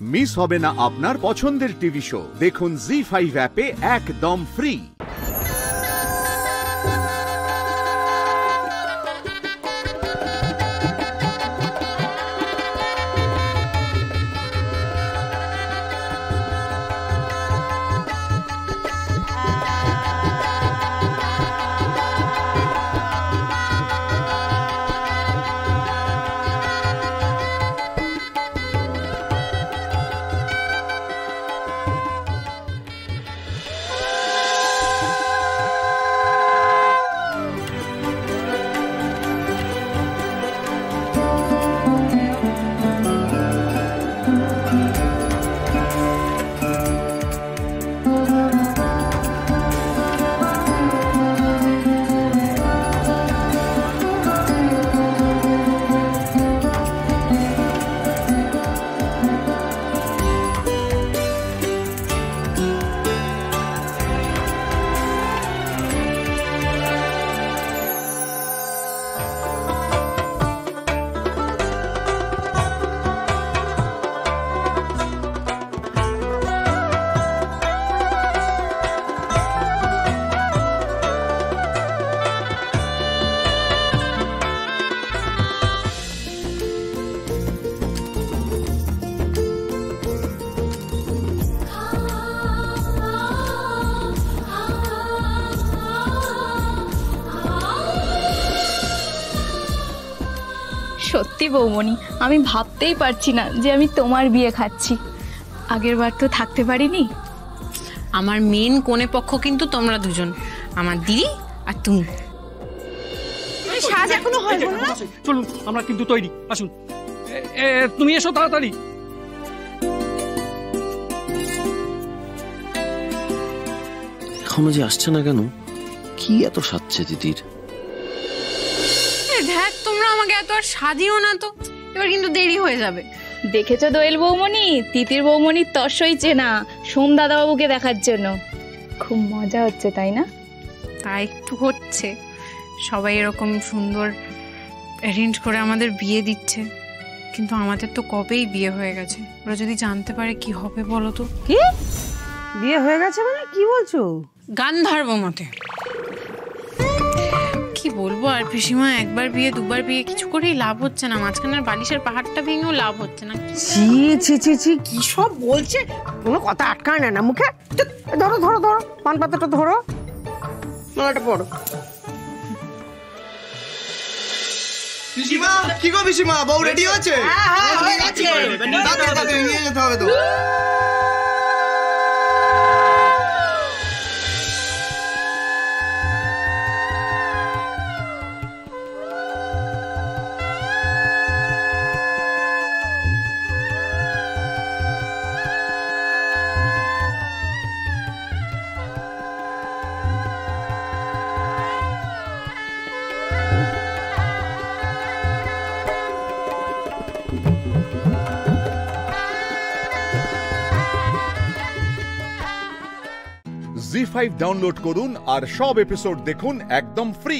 Miss হবে না আপনার পছন্দের টিভি শো। দেখুন জি5 অ্যাপে একদম ফ্রি। সত্যি বৌমনি, আমি ভাবতেই পারছি না যে আমি তোমার বিয়ে খাচ্ছি। আগের বার তো থাকতে পারিনি। আমার মেন কোণে পক্ষ কিন্তু তোমরা দুজন, আমার দিদি আর তুমি। সাজ এখনো হয়নি না। চলুন, আমরা কিন্তু তৈরি। আসুন, তুমি এসো তাড়াতাড়ি। এখনো যে আসছে না কেন? কি এত সাজছে দিদির? দেখ, তোমরা আমাকে এত আর সাজিও না তো, এবার কিন্তু দেরি হয়ে যাবে। দেখেছো দোয়েল বৌমনি, তিতির বৌমনি তসই চেনা সোম দাদাবাবুকে দেখার জন্য। খুব মজা হচ্ছে তাই না? তা একটু হচ্ছে, সবাই এরকম সুন্দর অ্যারেঞ্জ করে আমাদের বিয়ে দিচ্ছে, কিন্তু আমাদের তো কবেই বিয়ে হয়ে গেছে। ওরা যদি জানতে পারে কি হবে বলো তো? কি বিয়ে হয়ে গেছে মানে কি বলছো? গান্ধার্ব মতে। কি বলবো আর পিসিমা, একবার বিয়ে দুবার বিয়ে কিছু করেই লাভ হচ্ছে না, মাঝখানের বালিশের পাহাড়টা ভেঙেও লাভ হচ্ছে না। ছি ছি ছি ছি, কি সব বলছে, কোনো কথা আটকায় না না মুখে। ধরো ধরো ধরো, পান পাতাটা ধরো, মালাটা পড়ো। পিসিমা, কি গো পিসিমা, বউ রেডি হচ্ছে? হ্যাঁ হয়ে গেছে। তাড়াতাড়ি নিয়ে যেতে হবে তো। জি5 ডাউনলোড করুন আর সব এপিসোড দেখুন একদম ফ্রি।